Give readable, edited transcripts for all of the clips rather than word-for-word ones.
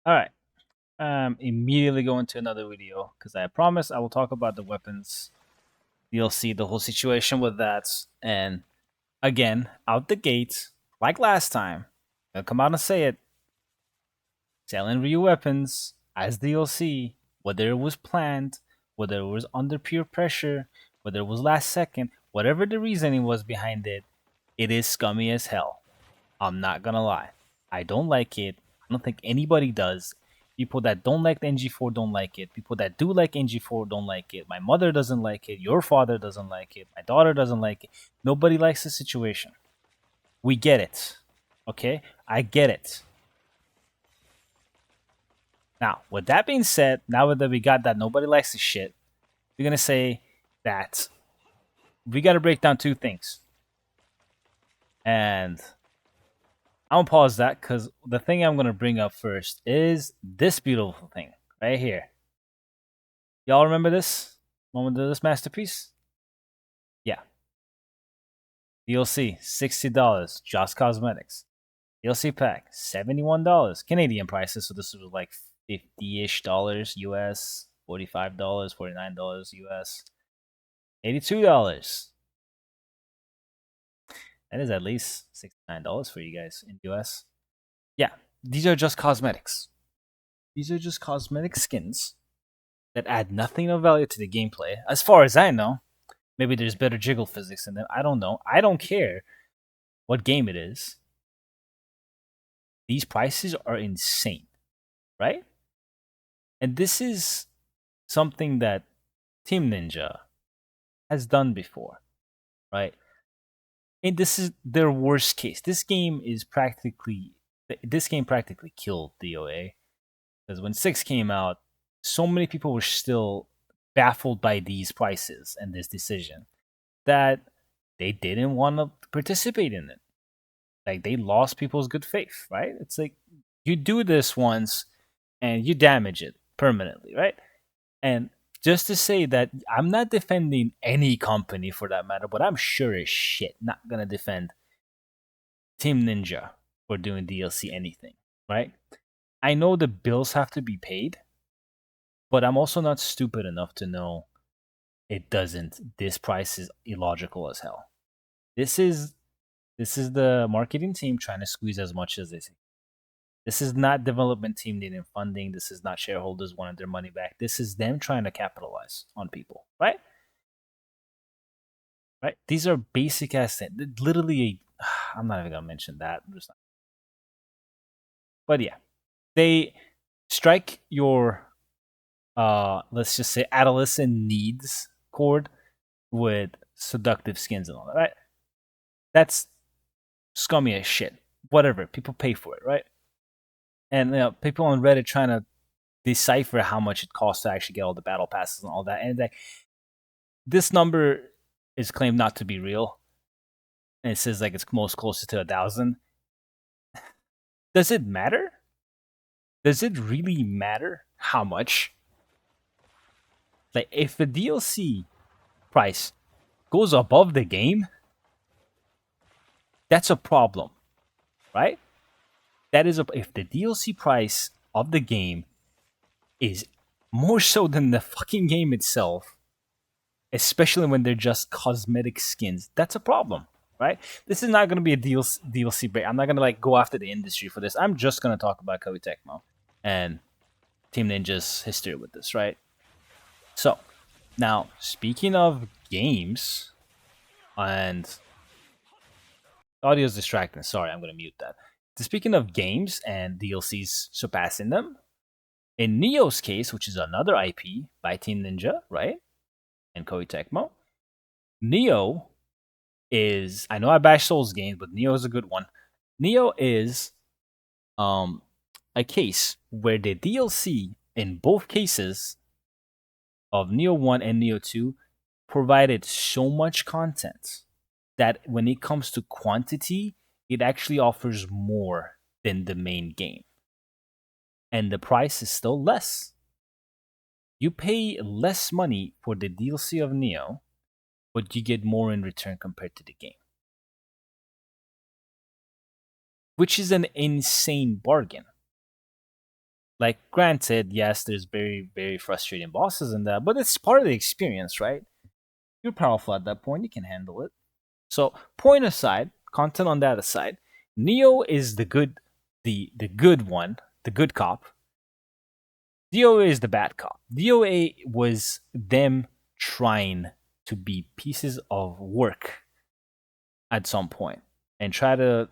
All right. Immediately go into another video because I promise I will talk about the weapons. You'll see the whole situation with that. And again, out the gate, like last time, I'll come out and say it. Selling Ryu weapons as DLC, whether it was planned, whether it was under peer pressure, whether it was last second, whatever the reasoning was behind it, it is scummy as hell. I'm not gonna lie. I don't like it. I don't think anybody does. People that don't like the NG4 don't like it. People that do like NG4 don't like it. My mother doesn't like it. Your father doesn't like it. My daughter doesn't like it. Nobody likes the situation. We get it. Okay? I get it. Now, with that being said, now that we got that nobody likes this shit, we're gonna say that we gotta break down two things. And I'm gonna pause that because the thing I'm gonna bring up first is this beautiful thing right here. Y'all remember this moment of this masterpiece? Yeah. DLC $60, Joss Cosmetics. DLC pack $71 Canadian prices, so this was like 50-ish dollars US, $45, $49 US, $82. That is at least $69 for you guys in US. Yeah, these are just cosmetics. These are just cosmetic skins that add nothing of value to the gameplay. As far as I know, maybe there's better jiggle physics in them. I don't know. I don't care what game it is. These prices are insane, right? And this is something that Team Ninja has done before, right? And this is their worst case. This game practically killed DOA because when 6 came out, so many people were still baffled by these prices and this decision that they didn't want to participate in it. Like they lost people's good faith, right? It's like you do this once and you damage it permanently, right? And just to say that I'm not defending any company for that matter, but I'm sure as shit not gonna defend Team Ninja for doing DLC anything, right? I know the bills have to be paid, but I'm also not stupid enough to know it doesn't. This price is illogical as hell. This is this is the marketing team trying to squeeze as much as they can. This is not development team needing funding. This is not shareholders wanting their money back. This is them trying to capitalize on people, right? Right. These are basic ass things. Literally, I'm not even gonna mention that. But yeah, they strike your let's just say adolescent needs chord with seductive skins and all that, right? That's scummy as shit. Whatever. People pay for it, right? And people on Reddit trying to decipher how much it costs to actually get all the battle passes and all that. And like this number is claimed not to be real. And it says like it's most closer to 1,000. Does it matter? Does it really matter how much? Like if the DLC price goes above the game, that's a problem, right? That is if the DLC price of the game is more so than the fucking game itself, especially when they're just cosmetic skins, that's a problem, right? This is not going to be a DLC break. I'm not going to like go after the industry for this. I'm just going to talk about Koei Tecmo and Team Ninja's history with this, right? So, now speaking of games, and audio is distracting. Sorry, I'm going to mute that. Speaking of games and DLCs surpassing them, in Neo's case, which is another IP by Team Ninja, right, and Koei Tecmo, Neo is, I know I bash Souls games, but Neo is a good one. Neo is um a case where the DLC in both cases of Neo 1 and Neo 2 provided so much content that when it comes to quantity, it actually offers more than the main game. And the price is still less. You pay less money for the DLC of Neo, but you get more in return compared to the game, which is an insane bargain. Like, granted, yes, there's very, very frustrating bosses in that, but it's part of the experience, right? You're powerful at that point, you can handle it. So, point aside, content on that aside, Neo is the good one, the good cop. DOA is the bad cop. DOA was them trying to be pieces of work at some point and try to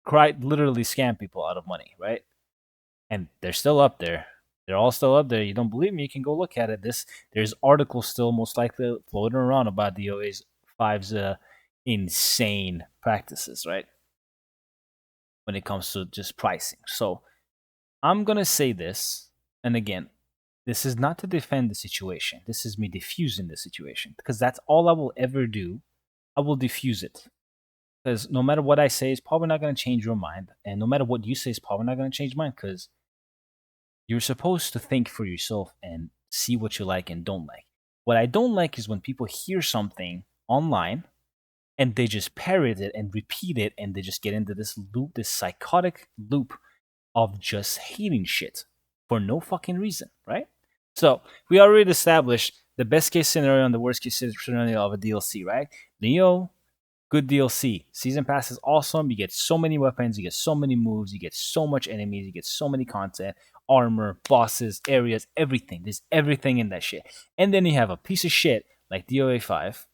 quite literally scam people out of money, right? And they're still up there. They're all still up there. You don't believe me? You can go look at it. There's articles still most likely floating around about DOA's five's insane practices, right? When it comes to just pricing. So I'm gonna say this, and again, this is not to defend the situation. This is me diffusing the situation because that's all I will ever do. I will diffuse it because no matter what I say, it's probably not going to change your mind, and no matter what you say, it's probably not going to change mine because you're supposed to think for yourself and see what you like and don't like. What I don't like is when people hear something online and they just parrot it and repeat it and they just get into this loop, this psychotic loop of just hating shit for no fucking reason, right? So we already established the best case scenario and the worst case scenario of a DLC, right? Neo, good DLC. Season Pass is awesome. You get so many weapons, you get so many moves, you get so much enemies, you get so many content, armor, bosses, areas, everything. There's everything in that shit. And then you have a piece of shit like DOA 5,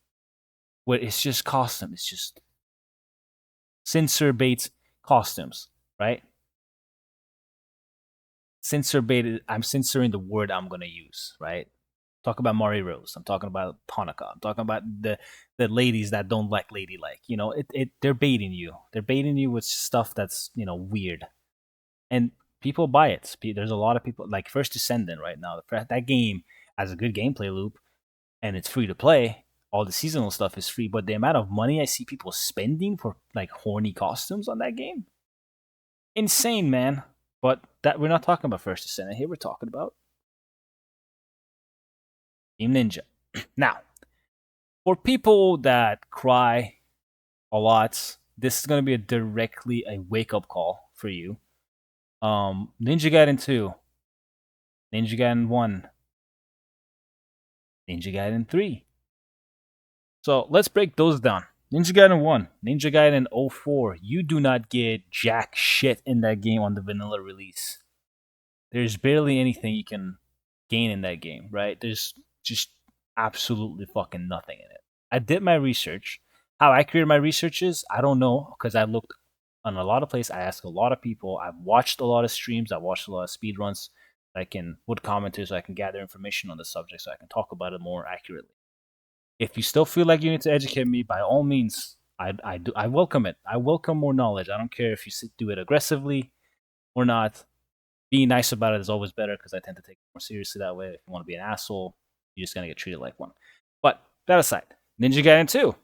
where it's just costume. It's just censor bait costumes, right? Censor bait. I'm censoring the word I'm gonna use, right? Talk about Mari Rose. I'm talking about Hanukkah. I'm talking about the ladies that don't like ladylike. You know, they're baiting you. They're baiting you with stuff that's weird, and people buy it. There's a lot of people like First Descendant right now. That game has a good gameplay loop, and it's free to play. All the seasonal stuff is free, but the amount of money I see people spending for like horny costumes on that game, insane, man. But that we're not talking about First Descendant here. We're talking about Team Ninja. Now, for people that cry a lot, this is going to be directly a wake up call for you. Ninja Gaiden 2, Ninja Gaiden 1, Ninja Gaiden 3. So let's break those down. Ninja Gaiden 1, Ninja Gaiden 04. You do not get jack shit in that game on the vanilla release. There's barely anything you can gain in that game, right? There's just absolutely fucking nothing in it. I did my research. How accurate my research is, I don't know because I looked on a lot of places. I asked a lot of people. I've watched a lot of streams. I watched a lot of speed runs. I can would commenters so I can gather information on the subject so I can talk about it more accurately. If you still feel like you need to educate me, by all means, I welcome it. I welcome more knowledge. I don't care if you do it aggressively or not. Being nice about it is always better because I tend to take it more seriously that way. If you want to be an asshole, you're just gonna get treated like one. But that aside, Ninja Gaiden 2,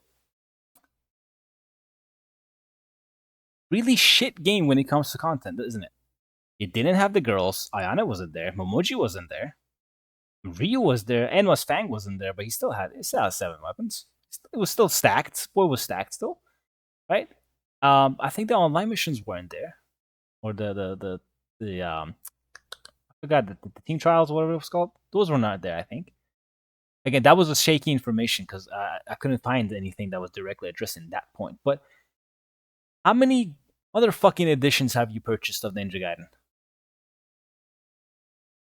really shit game when it comes to content, isn't it? It didn't have the girls. Ayana wasn't there. Momoji wasn't there. Ryu was there. And Fang wasn't there, but he still had 7 weapons. It was still stacked. Boy was stacked still, right? I think the online missions weren't there, or the I forgot the team trials, whatever it was called. Those were not there. I think. Again, that was a shaky information because I couldn't find anything that was directly addressing that point. But how many other fucking editions have you purchased of Ninja Gaiden?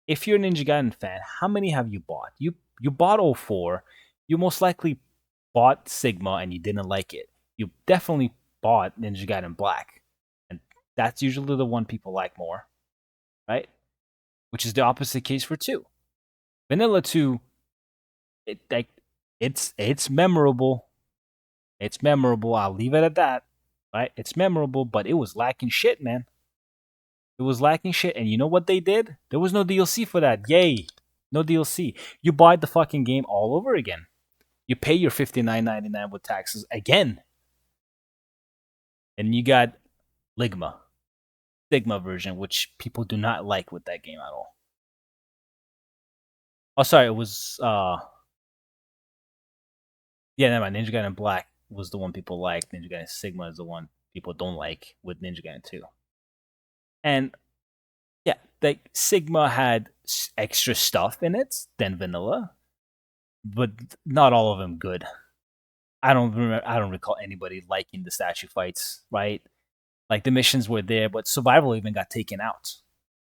If you're a Ninja Gaiden fan, how many have you bought? You bought 04. You most likely bought Sigma and you didn't like it. You definitely bought Ninja Gaiden Black. And that's usually the one people like more, right? Which is the opposite case for 2. Vanilla 2, it like it's memorable. It's memorable. I'll leave it at that. Right? It's memorable, but it was lacking shit, man. It was lacking shit. And you know what they did? There was no DLC for that. Yay. No DLC. You buy the fucking game all over again. You pay your $59.99 with taxes again. And you got Ligma. Sigma version, which people do not like with that game at all. Oh, sorry, it was yeah, never mind. Ninja Gaiden Black was the one people liked. Ninja Gaiden Sigma is the one people don't like with Ninja Gaiden 2. And yeah, like Sigma had extra stuff in it than vanilla, but not all of them good. I don't remember. I don't recall anybody liking the statue fights. Right, like the missions were there, but survival even got taken out.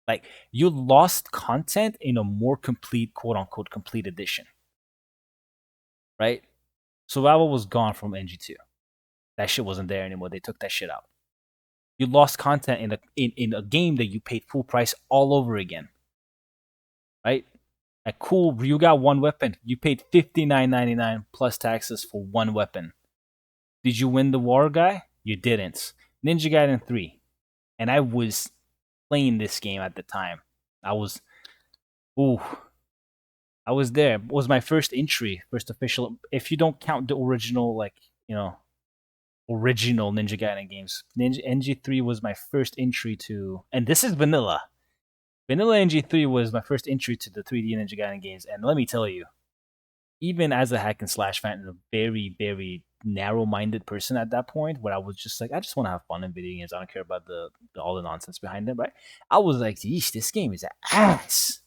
Like you lost content in a more complete, quote unquote, complete edition. Right, survival was gone from NG2. That shit wasn't there anymore. They took that shit out. You lost content in a game that you paid full price all over again. Right? Like cool, you got one weapon. You paid $59.99 plus taxes for one weapon. Did you win the war, guy? You didn't. Ninja Gaiden 3. And I was playing this game at the time. I was I was there. It was my first entry, first official, if you don't count the original, like, original Ninja Gaiden games. Ninja NG3 was my first entry to, and this is vanilla. Vanilla NG3 was my first entry to the 3D Ninja Gaiden games, and let me tell you, even as a hack and slash fan and a very, very narrow-minded person at that point, where I was just like, I just want to have fun in video games. I don't care about the all the nonsense behind it, right? I was like, yeesh, this game is ass.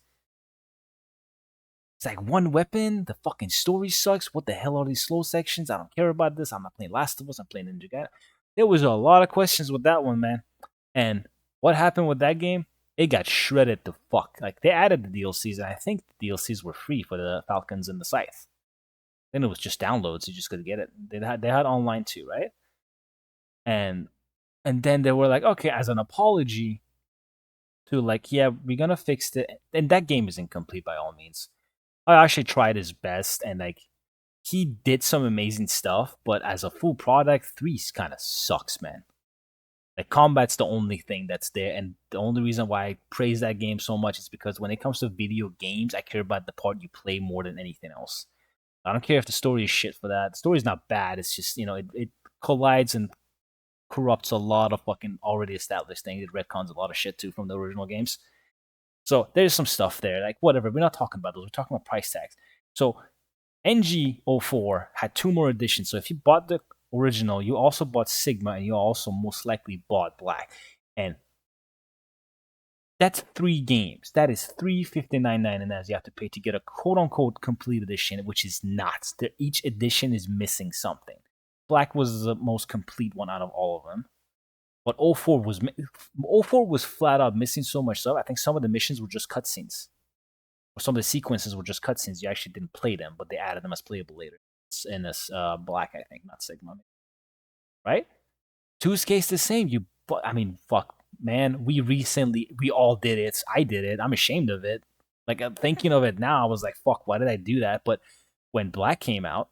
It's like one weapon. The fucking story sucks. What the hell are these slow sections? I don't care about this. I'm not playing Last of Us. I'm playing Ninja Gaiden. There was a lot of questions with that one, man. And what happened with that game? It got shredded to fuck. Like they added the DLCs, and I think the DLCs were free for the Falcons and the Scythe. Then it was just downloads. You just could get it. They had online too, right? And then they were like, okay, as an apology to like, yeah, we're gonna fix it. And that game is incomplete by all means. I actually tried his best, and like he did some amazing stuff, but as a full product, 3 kind of sucks, man. Like combat's the only thing that's there, and the only reason why I praise that game so much is because when it comes to video games, I care about the part you play more than anything else. I don't care if the story is shit for that. The story's not bad. It's just, it collides and corrupts a lot of fucking already established things. It retcons a lot of shit too from the original games. So there's some stuff there. Like whatever. We're not talking about those. We're talking about price tags. So NG04 had 2 more editions. So if you bought the original, you also bought Sigma, and you also most likely bought Black. And that's 3 games. That is $359.99 you have to pay to get a quote-unquote complete edition, which is not. Each edition is missing something. Black was the most complete one out of all of them. But 04 was flat out missing so much stuff. I think some of the missions were just cutscenes. Or some of the sequences were just cutscenes. You actually didn't play them, but they added them as playable later. In this Black, I think, not Sigma. Right? 2's case the same. Fuck, man. We all did it. I did it. I'm ashamed of it. Like, I'm thinking of it now, I was like, fuck, why did I do that? But when Black came out,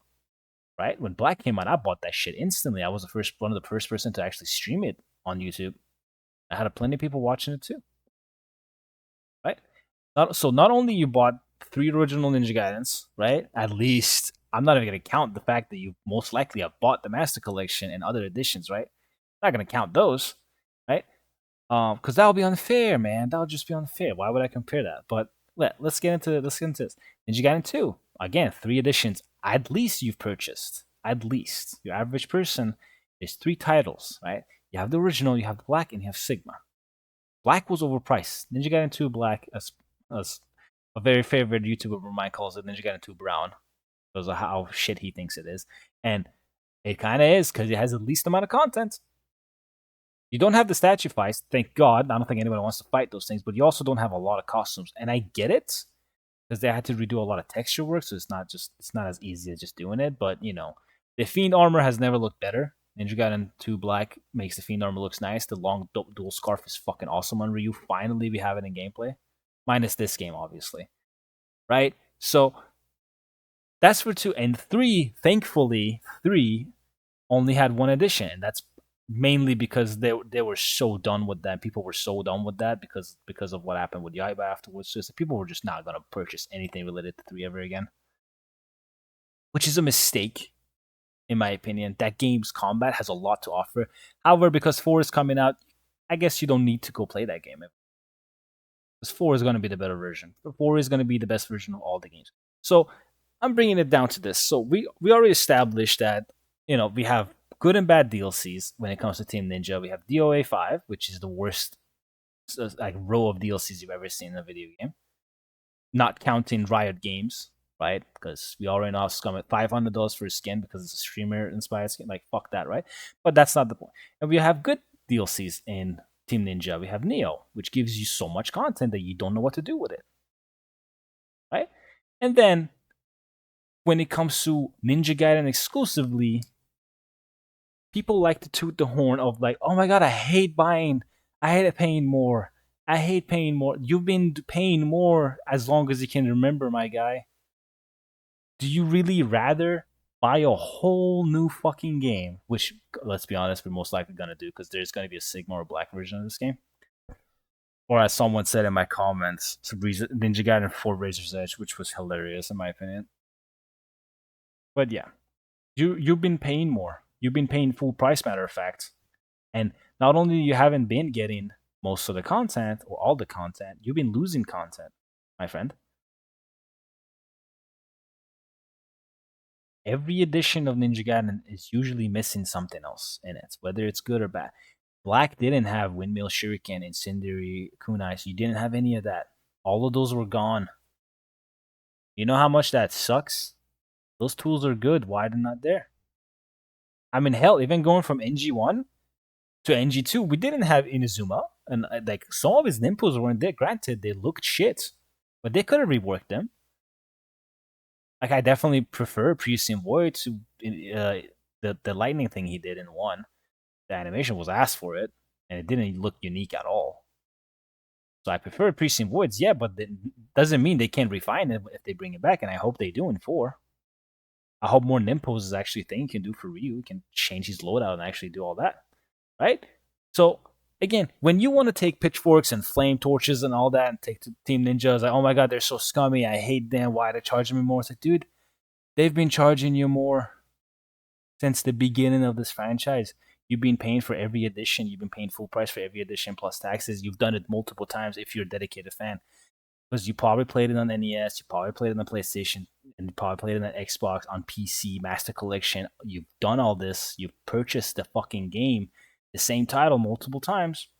right? When Black came out, I bought that shit instantly. I was one of the first person to actually stream it on YouTube. I had plenty of people watching it too. Right? So not only you bought 3 original Ninja Gaidens, right? At least, I'm not even going to count the fact that you most likely have bought the Master Collection and other editions, right? I'm not going to count those, right? Because that would be unfair, man. That would just be unfair. Why would I compare that? But let's get into this. Ninja Gaiden 2, again, 3 editions. At least you've purchased. At least your average person is 3 titles, right? You have the original, you have the Black, and you have Sigma. Black was overpriced. Ninja Gaiden 2 Black, as a very favorite YouTuber of mine calls it, Ninja Gaiden 2 Brown, because of how shit he thinks it is. And it kind of is, because it has the least amount of content. You don't have the statue fights, thank God. I don't think anyone wants to fight those things, but you also don't have a lot of costumes. And I get it, because they had to redo a lot of texture work, so it's not as easy as just doing it. But the Fiend armor has never looked better. Ninja Gaiden 2 Black makes the Fiend armor looks nice. The long dual scarf is fucking awesome on Ryu. Finally, we have it in gameplay. Minus this game, obviously. Right? So, that's for 2. And 3, thankfully, 3 only had 1 edition. And that's mainly because they were so done with that. People were so done with that because of what happened with Yaiba afterwards. So people were just not going to purchase anything related to 3 ever again. Which is a mistake, in my opinion. That game's combat has a lot to offer. However, because 4 is coming out, I guess you don't need to go play that game. Because 4 is going to be the better version. 4 is going to be the best version of all the games. So I'm bringing it down to this. So we already established that we have good and bad DLCs when it comes to Team Ninja. We have DOA 5, which is the worst like row of DLCs you've ever seen in a video game, not counting Riot Games, right? Because we already know Scum at $500 for a skin because it's a streamer inspired skin. Like fuck that, right? But that's not the point. And we have good DLCs in Team Ninja. We have Neo, which gives you so much content that you don't know what to do with it, right? And then when it comes to Ninja Gaiden exclusively, people like to toot the horn of like, oh my god, I hate paying more. I hate paying more. You've been paying more as long as you can remember, my guy. Do you really rather buy a whole new fucking game? Which, let's be honest, we're most likely gonna do because there's gonna be a Sigma or Black version of this game. Or as someone said in my comments, Ninja Gaiden 4 Razor's Edge, which was hilarious in my opinion. But yeah, you've been paying more. You've been paying full price, matter of fact. And not only you haven't been getting most of the content or all the content, you've been losing content, my friend. Every edition of Ninja Gaiden is usually missing something else in it, whether it's good or bad. Black didn't have Windmill Shuriken, Incendiary Kunais. You didn't have any of that. All of those were gone. You know how much that sucks? Those tools are good. Why they're not there? I mean, hell, even going from NG1 to NG2, we didn't have Inazuma. And like some of his nimples weren't there. Granted, they looked shit, but they could have reworked them. Like I definitely prefer Priest and Void to the lightning thing he did in one. The animation was asked for it, and it didn't look unique at all. So I prefer Priest and Voids, yeah, but that doesn't mean they can't refine it if they bring it back, and I hope they do in 4. I hope more Nimpos is actually a thing you can do for Ryu. You can change his loadout and actually do all that, right? So again, when you want to take pitchforks and flame torches and all that and take to Team Ninjas, like, oh my god, they're so scummy. I hate them. Why are they charging me more? It's like, dude, they've been charging you more since the beginning of this franchise. You've been paying for every edition. You've been paying full price for every edition plus taxes. You've done it multiple times if you're a dedicated fan. Because you probably played it on NES, you probably played it on PlayStation, and you probably played it on Xbox, on PC, Master Collection. You've done all this. You've purchased the fucking game, the same title multiple times.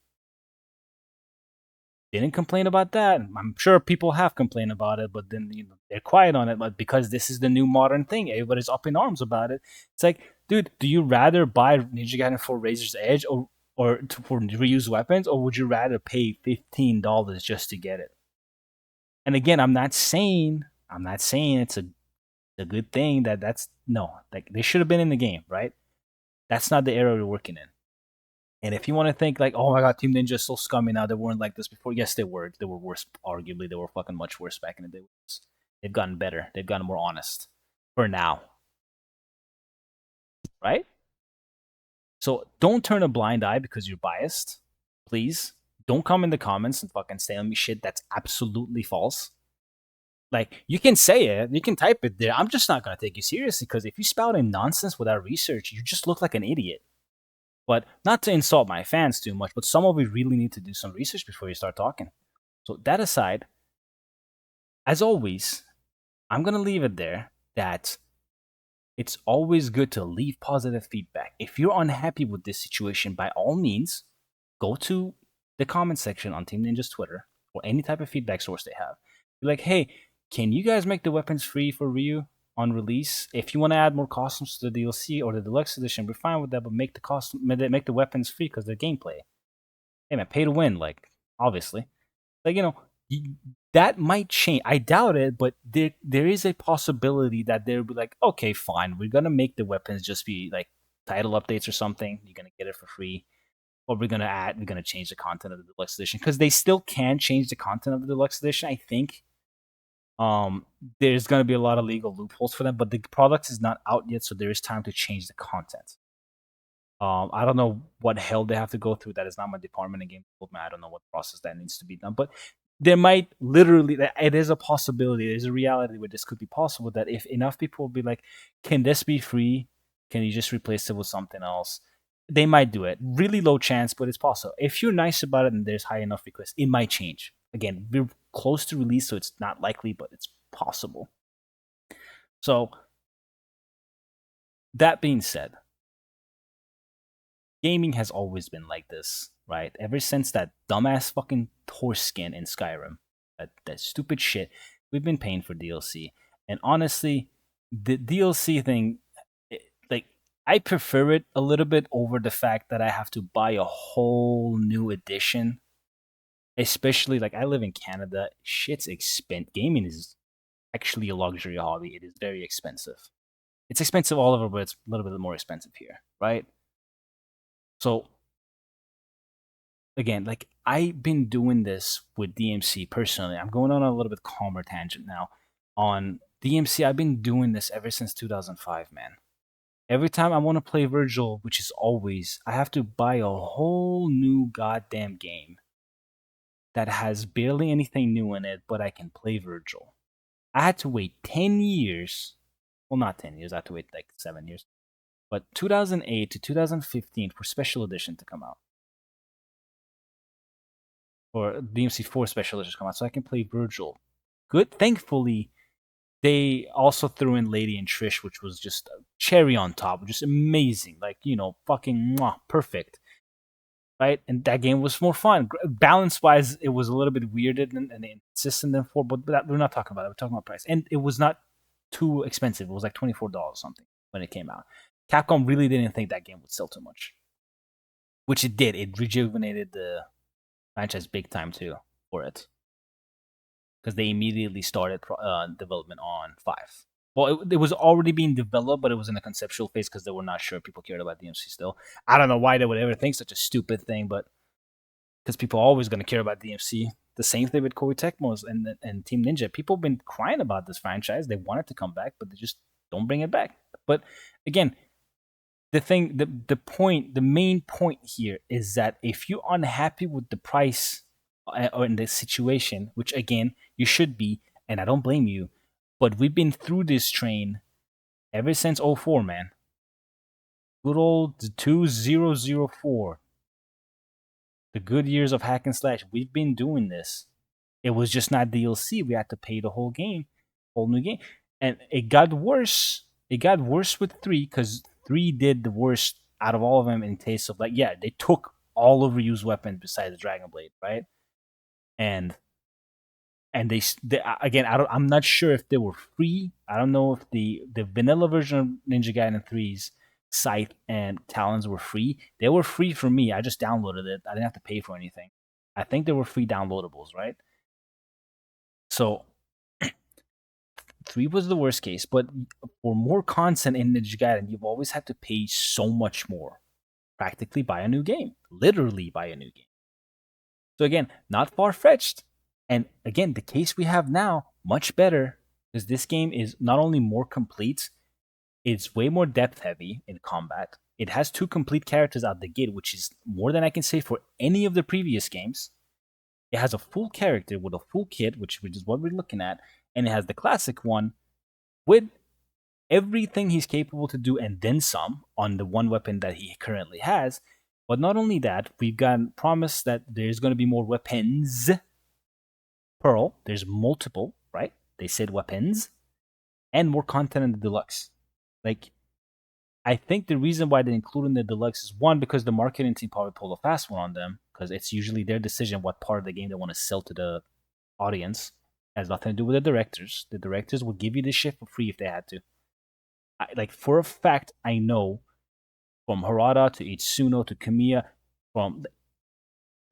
Didn't complain about that. I'm sure people have complained about it, but then they're quiet on it. But because this is the new modern thing, everybody's up in arms about it. It's like, dude, do you rather buy Ninja Gaiden for Razor's Edge or for reused weapons, or would you rather pay $15 just to get it? And again, I'm not saying it's a good thing that's no, like they should have been in the game, right? That's not the era we're working in. And if you want to think like, oh my god, Team Ninja is so scummy now, they weren't like this before. Yes, they were. They were worse. Arguably, they were fucking much worse back in the day. They've gotten better. They've gotten more honest for now, right? So don't turn a blind eye because you're biased. Please don't come in the comments and fucking say on me shit that's absolutely false. Like you can say it, you can type it there. I'm just not gonna take you seriously because if you spout in nonsense without research, you just look like an idiot. But not to insult my fans too much, but some of you really need to do some research before you start talking. So that aside, as always, I'm gonna leave it there that it's always good to leave positive feedback. If you're unhappy with this situation, by all means, go to the comment section on Team Ninja's Twitter or any type of feedback source they have. Be like, hey, can you guys make the weapons free for Ryu on release? If you want to add more costumes to the DLC or the deluxe edition, we're fine with that, but make the weapons free because they're gameplay. Hey man, pay to win, like obviously. Like that might change. I doubt it, but there is a possibility that they'll be like, okay, fine, we're gonna make the weapons just be like title updates or something. You're gonna get it for free, or we're gonna change the content of the deluxe edition because they still can change the content of the deluxe edition. I think there's gonna be a lot of legal loopholes for them, but the product is not out yet, so there is time to change the content. I don't know what hell they have to go through. That is not my department in game development. I don't know what process that needs to be done, but there might literally, it is a possibility. It is a reality where this could be possible. That if enough people will be like, "Can this be free? Can you just replace it with something else?" They might do it. Really low chance, but it's possible. If you're nice about it and there's high enough requests, it might change. Again, we're close to release, so it's not likely, but it's possible. So that being said, gaming has always been like this, right? Ever since that dumbass fucking horse skin in Skyrim, that stupid shit, we've been paying for DLC. And honestly, the DLC thing, like, I prefer it a little bit over the fact that I have to buy a whole new edition. Especially like I live in Canada, shit's expensive. Gaming is actually a luxury hobby. It is very expensive. It's expensive all over, but it's a little bit more expensive here, right? So again, like I've been doing this with DMC personally. I'm going on a little bit calmer tangent now. On DMC, I've been doing this ever since 2005, man. Every time I want to play Virgil, which is always, I have to buy a whole new goddamn game that has barely anything new in it, but I can play Virgil. I had to wait 10 years. Well, not 10 years. I had to wait like 7 years. But 2008 to 2015 for Special Edition to come out. Or DMC4 Special Edition to come out. So I can play Virgil. Good. Thankfully, they also threw in Lady and Trish, which was just a cherry on top. Just amazing. Like, fucking perfect. Right? And that game was more fun. Balance wise, it was a little bit weirder and inconsistent than 4, but we're not talking about it. We're talking about price. And it was not too expensive. It was like $24 something when it came out. Capcom really didn't think that game would sell too much, which it did. It rejuvenated the franchise big time too for it because they immediately started development on 5. Well, it was already being developed, but it was in a conceptual phase because they were not sure people cared about DMC still. I don't know why they would ever think such a stupid thing, but because people are always going to care about DMC. The same thing with Koei Tecmo and Team Ninja. People have been crying about this franchise. They want it to come back, but they just don't bring it back. But again, the main point here is that if you're unhappy with the price or in the situation, which again you should be, and I don't blame you, but we've been through this train ever since '04, man. Good old 2004, the good years of hack and slash. We've been doing this. It was just not DLC. We had to pay the whole game, whole new game, and it got worse. It got worse with 3 because 3 did the worst out of all of them in taste of like, yeah, they took all overused weapons besides the Dragon Blade, right? And they again, I'm not sure if they were free. I don't know if the vanilla version of Ninja Gaiden 3's Scythe and Talons were free. They were free for me. I just downloaded it. I didn't have to pay for anything. I think they were free downloadables, right? So 3 was the worst case, but for more content in Ninja Gaiden, you've always had to pay so much more. Practically buy a new game. Literally buy a new game. So again, not far-fetched. And again, the case we have now, much better, because this game is not only more complete, it's way more depth-heavy in combat. It has 2 complete characters out the gate, which is more than I can say for any of the previous games. It has a full character with a full kit, which is what we're looking at, and it has the classic one with everything he's capable to do and then some on the one weapon that he currently has. But not only that, we've got promise that there's going to be more weapons. Pearl, there's multiple, right? They said weapons and more content in the deluxe. Like, I think the reason why they include in the deluxe is one, because the marketing team probably pulled a fast one on them, because it's usually their decision what part of the game they want to sell to the audience. It has nothing to do with the directors. The directors would give you this shit for free if they had to. Like, for a fact, I know from Harada to Itsuno to Kamiya, from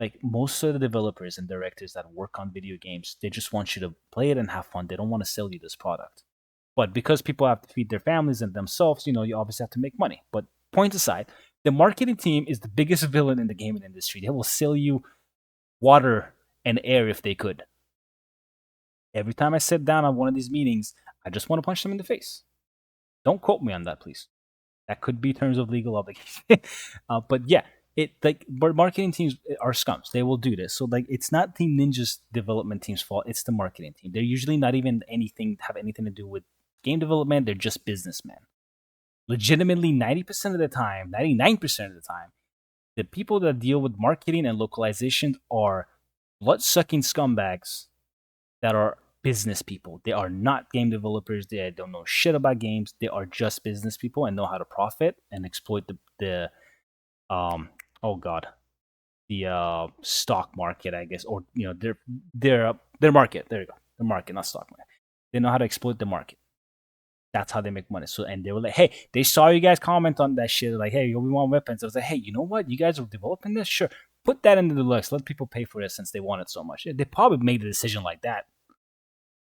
like most of the developers and directors that work on video games, they just want you to play it and have fun. They don't want to sell you this product. But because people have to feed their families and themselves, you obviously have to make money. But point aside, the marketing team is the biggest villain in the gaming industry. They will sell you water and air if they could. Every time I sit down on one of these meetings, I just want to punch them in the face. Don't quote me on that, please. That could be terms of legal obligation. But yeah, marketing teams are scums. They will do this. So like, it's not Team Ninja's development team's fault. It's the marketing team. They're usually not even have anything to do with game development. They're just businessmen. Legitimately, 90% of the time, 99% of the time, the people that deal with marketing and localization are blood-sucking scumbags that are business people. They are not game developers. They don't know shit about games. They are just business people and know how to profit and exploit the oh god, stock market, I guess, or their market. There you go, the market, not stock market. They know how to exploit the market. That's how they make money. So, and they were like, hey, they saw you guys comment on that shit, like, hey, we want weapons. I was like, hey, you know what? You guys are developing this, sure. Put that into the deluxe. Let people pay for it since they want it so much. They probably made a decision like that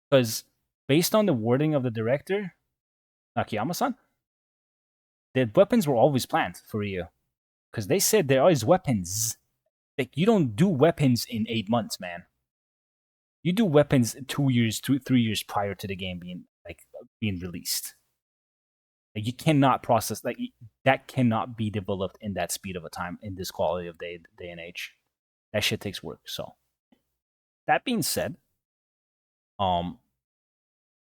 because based on the wording of the director, Akiyama-san, the weapons were always planned for you because they said there are weapons. Like you don't do weapons in 8 months, man. You do weapons 2 years, 3 years prior to the game being released. Like you cannot process that cannot be developed in that speed of a time in this quality of day and age. That shit takes work. So that being said, um,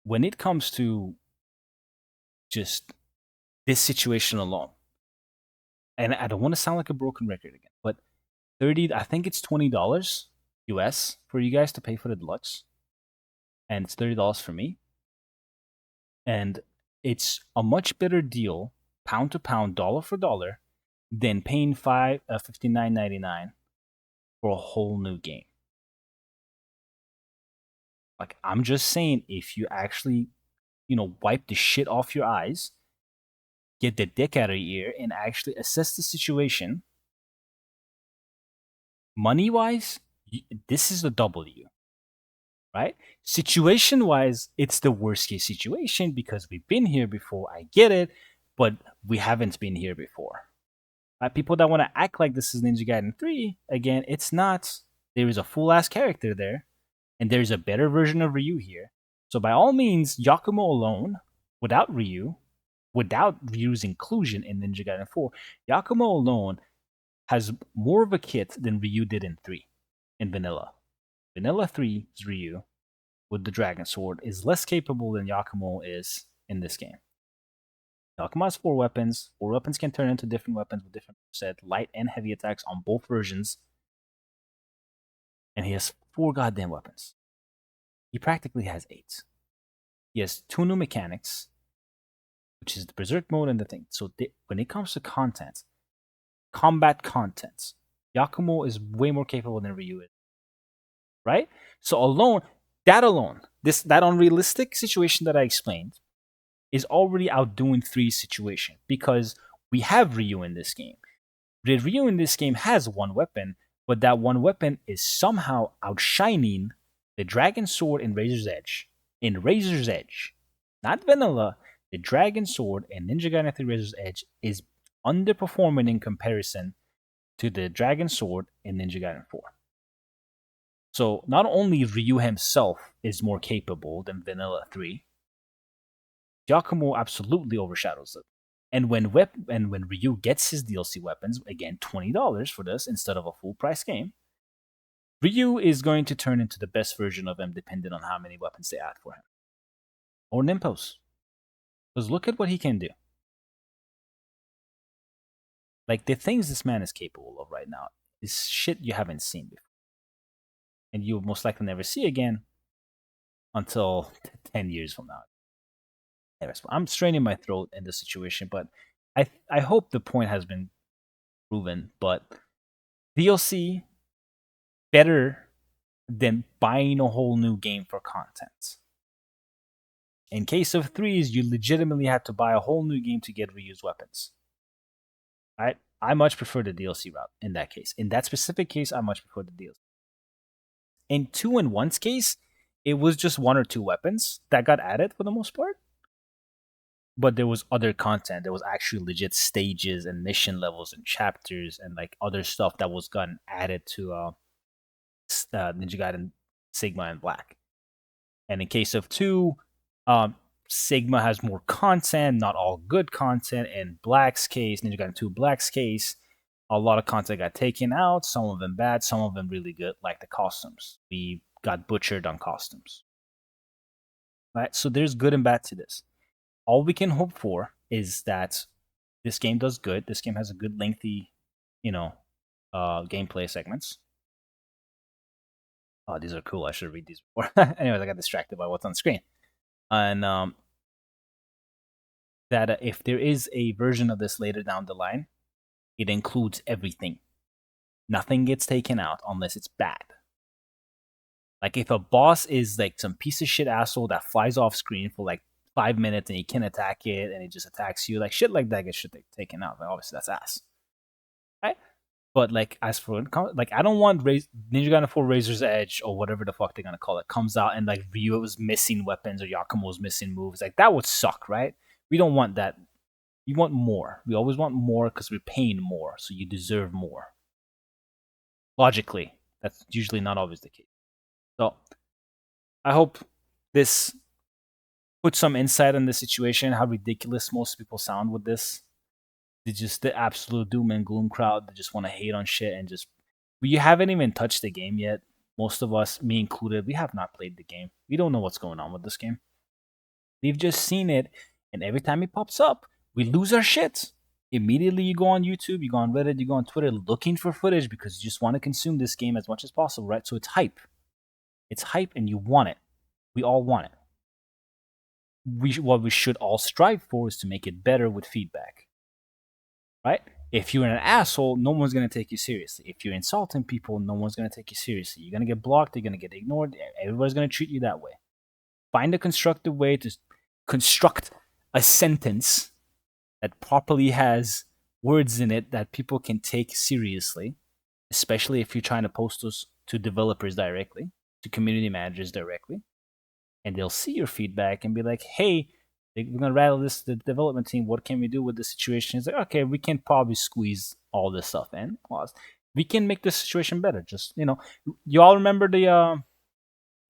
when it comes to just this situation alone, and I don't want to sound like a broken record again, but I think it's $20 US for you guys to pay for the deluxe, and it's $30 for me, and it's a much better deal, pound to pound, dollar for dollar, than paying $59.99 for a whole new game. Like I'm just saying, if you actually, wipe the shit off your eyes, get the dick out of your ear, and actually assess the situation, money wise, this is a W, right? Situation wise, it's the worst case situation because we've been here before. I get it, but we haven't been here before. Right? People that want to act like this is Ninja Gaiden 3, again, it's not. There is a full ass character there, and there's a better version of Ryu here. So by all means, Yakumo alone, without Ryu's inclusion in Ninja Gaiden 4, Yakumo alone has more of a kit than Ryu did in 3, in Vanilla. Vanilla 3's Ryu, with the Dragon Sword, is less capable than Yakumo is in this game. Yakumo has 4 weapons. 4 weapons can turn into different weapons with different set, light and heavy attacks on both versions. And he has 4 goddamn weapons. He practically has 8. He has 2 new mechanics, which is the Berserk mode and the thing. So when it comes to combat content, Yakumo is way more capable than Ryu is. Right? So that unrealistic situation that I explained is already outdoing 3's situation because we have Ryu in this game. Ryu in this game has 1 weapon, but that 1 weapon is somehow outshining the Dragon Sword in Razor's Edge. In Razor's Edge, not Vanilla, the Dragon Sword in Ninja Gaiden 3 Razor's Edge is underperforming in comparison to the Dragon Sword in Ninja Gaiden 4. So not only Ryu himself is more capable than Vanilla 3, Yakumo absolutely overshadows it. And when Ryu gets his DLC weapons, again $20 for this instead of a full price game, Ryu is going to turn into the best version of him depending on how many weapons they add for him. Or Nimpos. Because look at what he can do. Like the things this man is capable of right now is shit you haven't seen before. And you'll most likely never see again until 10 years from now. Anyways, I'm straining my throat in this situation, but I hope the point has been proven. But DLC better than buying a whole new game for content. In case of 3's, you legitimately had to buy a whole new game to get Ryu's weapons. Right? I much prefer the DLC route in that case. In that specific case, I much prefer the DLC. In 2 and 1's case, it was just 1 or 2 weapons that got added for the most part. But there was other content. There was actually legit stages and mission levels and chapters and like other stuff that was gotten added to Ninja Gaiden Sigma and Black. And in case of 2, Sigma has more content, not all good content. In Black's case, Ninja Gaiden 2 Black's case, a lot of content got taken out, some of them bad, some of them really good, like the costumes. We got butchered on costumes. Right? So there's good and bad to this. All we can hope for is that this game does good. This game has a good lengthy, gameplay segments. Oh, these are cool. I should read these before. Anyways, I got distracted by what's on screen. And that if there is a version of this later down the line, it includes everything. nothing gets taken out unless it's bad. Like if a boss is like some piece of shit asshole that flies off screen for like 5 minutes and you can attack it and it just attacks you, like shit like that gets shit taken out. Like obviously that's ass, right? But like as for like I don't want Ninja Gaiden 4 Razor's Edge or whatever the fuck they're gonna call it comes out and like Ryo's missing weapons or Yakumo's missing moves. Like that would suck, right? We don't want that. We want more. We always want more because we're paying more, so you deserve more. Logically, that's usually not always the case. So I hope this puts some insight on the situation, how ridiculous most people sound with this. They're just the absolute doom and gloom crowd that just want to hate on shit and just. We haven't even touched the game yet. Most of us, me included, we have not played the game. We don't know what's going on with this game. We've just seen it, and every time it pops up, we lose our shit. Immediately, you go on YouTube, you go on Reddit, you go on Twitter looking for footage because you just want to consume this game as much as possible, right? So it's hype. It's hype, and you want it. We all want it. What we should all strive for is to make it better with feedback, right? If you're an asshole, no one's going to take you seriously. If you're insulting people, no one's going to take you seriously. You're going to get blocked. You're going to get ignored. Everybody's going to treat you that way. Find a constructive way to construct a sentence that properly has words in it that people can take seriously, especially if you're trying to post those to developers directly, to community managers directly. And they'll see your feedback and be like, hey, we're going to rattle this to the development team. What can we do with this situation? It's like, okay, we can probably squeeze all this stuff in. We can make this situation better. Just, you all remember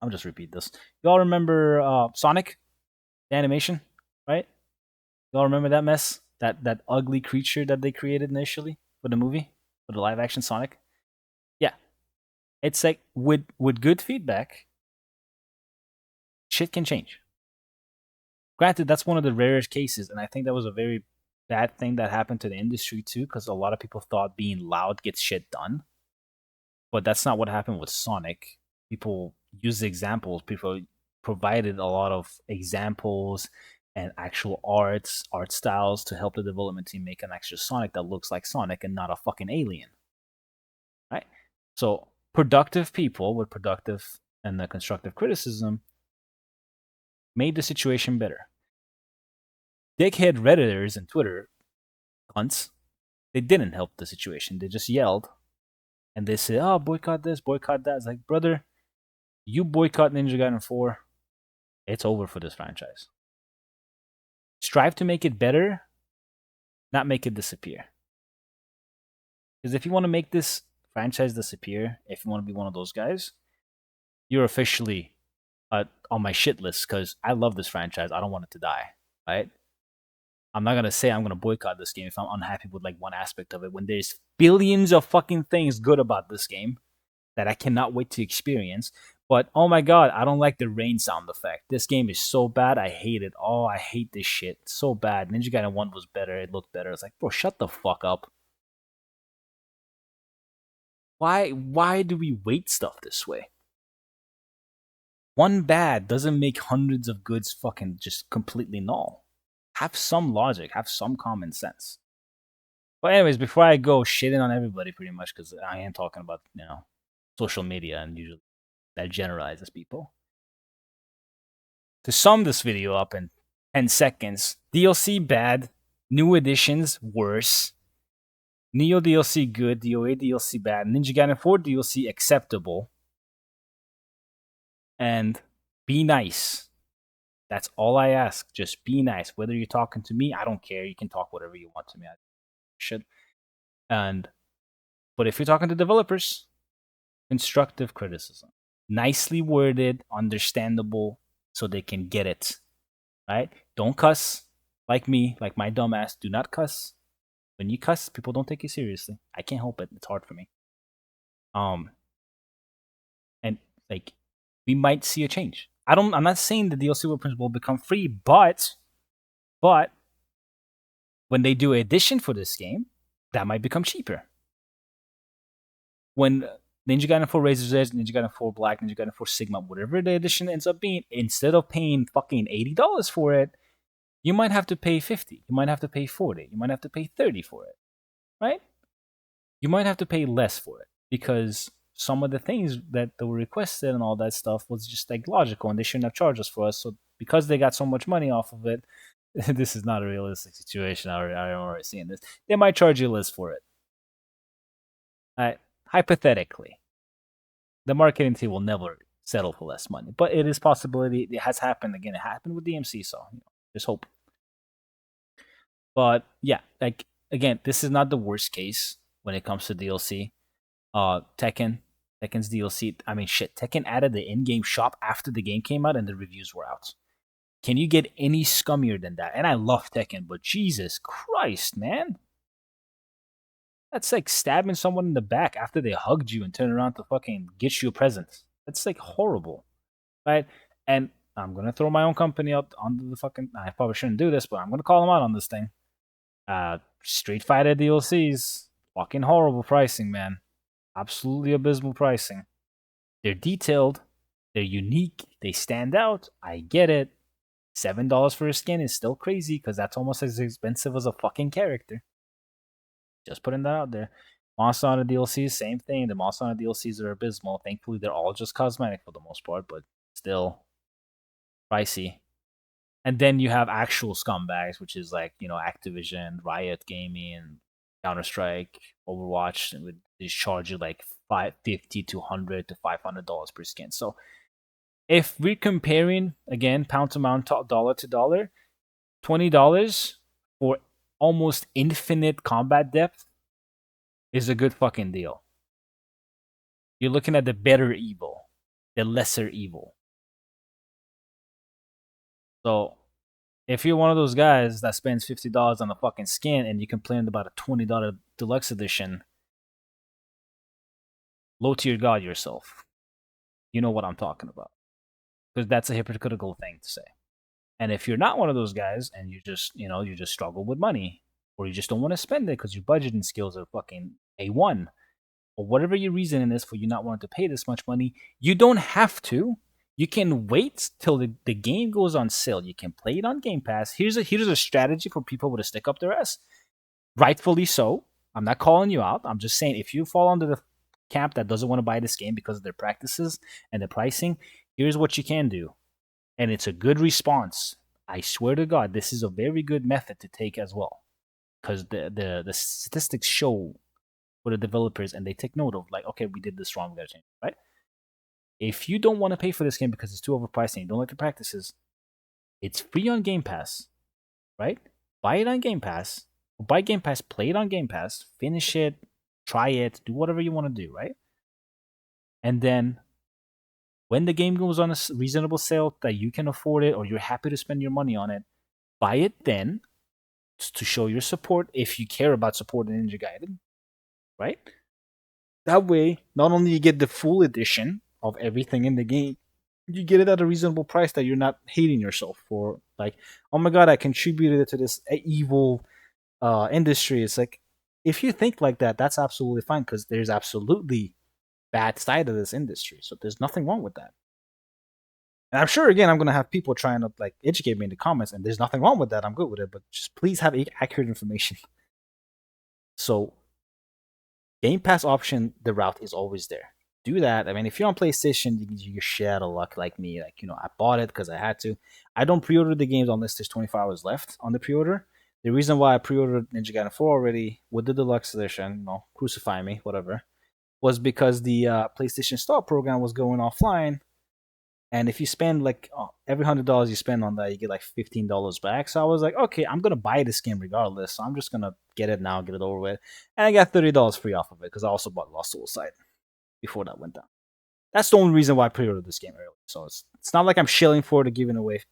I'll just repeat this. You all remember Sonic, the animation, right? You all remember that mess? That ugly creature that they created initially for the movie, for the live action Sonic? Yeah. It's like with good feedback, shit can change. Granted, that's one of the rarest cases, and I think that was a very bad thing that happened to the industry too, because a lot of people thought being loud gets shit done. But that's not what happened with Sonic. People used examples. People provided a lot of examples and actual art styles to help the development team make an extra Sonic that looks like Sonic and not a fucking alien. Right? So productive people with productive and the constructive criticism made the situation better. Dickhead Redditors and Twitter cunts, they didn't help the situation. They just yelled and they said, oh, boycott this, boycott that. It's like, brother, you boycott Ninja Gaiden 4, it's over for this franchise. Strive to make it better, not make it disappear. Because if you want to make this franchise disappear, if you want to be one of those guys, you're officially on my shit list because I love this franchise. I don't want it to die, right? I'm not going to say I'm going to boycott this game if I'm unhappy with like one aspect of it when there's billions of fucking things good about this game that I cannot wait to experience. But oh my god, I don't like the rain sound effect. This game is so bad, I hate it. Oh, I hate this shit. It's so bad. Ninja Gaiden 1 was better, it looked better. It's like, bro, shut the fuck up. Why do we weight stuff this way? One bad doesn't make hundreds of goods fucking just completely null. Have some logic, have some common sense. But anyways, before I go shitting on everybody pretty much, because I am talking about, social media and usually that generalizes people. To sum this video up in 10 seconds, DLC bad, new additions worse, Neo DLC good, DOA DLC bad, Ninja Gaiden 4 DLC acceptable, and be nice. That's all I ask. Just be nice. Whether you're talking to me, I don't care. You can talk whatever you want to me. I should. But if you're talking to developers, constructive criticism. Nicely worded, understandable, so they can get it. Right? Don't cuss like me, like my dumbass. Do not cuss. When you cuss, people don't take you seriously. I can't help it. It's hard for me. And like we might see a change. I'm not saying the DLC will become free, but when they do an edition for this game, that might become cheaper. When Ninja Gaiden 4 Razor's Edge, Ninja Gaiden 4 Black, Ninja Gaiden 4 Sigma, whatever the edition ends up being, instead of paying fucking $80 for it, you might have to pay $50. You might have to pay $40. You might have to pay $30 for it. Right? You might have to pay less for it. because some of the things that were requested and all that stuff was just like logical, and they shouldn't have charged us for us. So because they got so much money off of it, this is not a realistic situation. I'm already seeing this. They might charge you less for it. Hypothetically, the marketing team will never settle for less money, but it is possibility. It has happened again. It happened with DMC, so just hope. But yeah, like again, this is not the worst case when it comes to DLC. Tekken's DLC. I mean, shit. Tekken added the in-game shop after the game came out and the reviews were out. Can you get any scummier than that? And I love Tekken, but Jesus Christ, man. That's like stabbing someone in the back after they hugged you and turn around to fucking get you a present. That's like horrible, right? And I'm gonna throw my own company up under the fucking. I probably shouldn't do this, but I'm gonna call them out on this thing. Street Fighter DLCs, fucking horrible pricing, man. Absolutely abysmal pricing. They're detailed, they're unique, they stand out. I get it. $7 for a skin is still crazy because that's almost as expensive as a fucking character. Just putting that out there. Monster Hunter DLCs, same thing. The Monster Hunter DLCs are abysmal. Thankfully, they're all just cosmetic for the most part, but still pricey. And then you have actual scumbags, which is like, Activision, Riot Gaming, Counter Strike, Overwatch, and they charge you like $550 to $100 to $500 per skin. So if we're comparing again pound to pound, dollar to dollar, $20 for almost infinite combat depth is a good fucking deal. You're looking at the better evil, the lesser evil. So if you're one of those guys that spends $50 on a fucking skin and you complain about a $20 deluxe edition, low tier god yourself. You know what I'm talking about. Because that's a hypocritical thing to say. And if you're not one of those guys and you just struggle with money, or you just don't want to spend it because your budgeting skills are fucking A1, or whatever your reason is for you not wanting to pay this much money, you don't have to. You can wait till the game goes on sale. You can play it on Game Pass. Here's a strategy for people with a stick up their ass. Rightfully so. I'm not calling you out. I'm just saying if you fall under the camp that doesn't want to buy this game because of their practices and the pricing, here's what you can do. And it's a good response. I swear to God, this is a very good method to take as well. Because the statistics show for the developers and they take note of, like, okay, we did this wrong, we gotta change it, right? If you don't want to pay for this game because it's too overpriced and you don't like the practices, it's free on Game Pass, right? Buy it on Game Pass. Buy Game Pass, play it on Game Pass, finish it, try it, do whatever you want to do, right? And then when the game goes on a reasonable sale that you can afford it or you're happy to spend your money on it, buy it then to show your support if you care about supporting Ninja Gaiden, right? That way, not only you get the full edition of everything in the game, you get it at a reasonable price that you're not hating yourself for. Like, oh my god, I contributed to this evil industry. It's like, if you think like that, that's absolutely fine because there's absolutely bad side of this industry. So there's nothing wrong with that. And I'm sure again I'm gonna have people trying to like educate me in the comments, and there's nothing wrong with that. I'm good with it, but just please have accurate information. So Game Pass option, the route is always there. Do that. I mean, if you're on PlayStation, you get shit out of luck like me. Like, I bought it because I had to. I don't pre-order the games unless there's 24 hours left on the pre-order. The reason why I pre-ordered Ninja Gaiden 4 already with the deluxe edition, crucify me, whatever, was because the PlayStation Store program was going offline. And if you spend like every $100 you spend on that, you get like $15 back. So I was like, okay, I'm gonna buy this game regardless. So I'm just gonna get it now, get it over with, and I got $30 free off of it because I also bought Lost Souls side before that went down. That's the only reason why I pre-ordered this game early. So it's not like I'm shilling for it or giving away,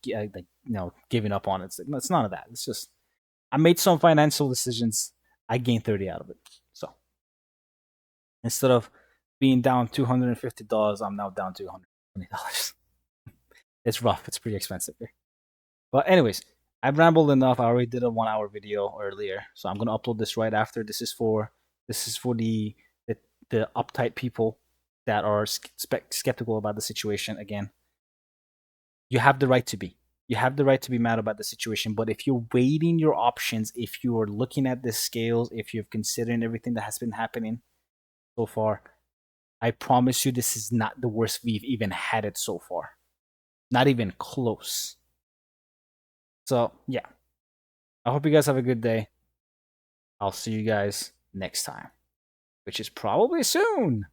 giving up on it. It's none of that. It's just I made some financial decisions. I gained 30 out of it. So instead of being down $250, I'm now down to $120. It's rough. It's pretty expensive here. But anyways, I've rambled enough. I already did a 1 hour video earlier, so I'm gonna upload this right after. This is for the uptight people that are skeptical about the situation. Again, you have the right to be. You have the right to be mad about the situation. But if you're weighing your options, if you are looking at the scales, if you're considering everything that has been happening so far, I promise you, this is not the worst we've even had it so far. Not even close. So, yeah. I hope you guys have a good day. I'll see you guys next time, which is probably soon.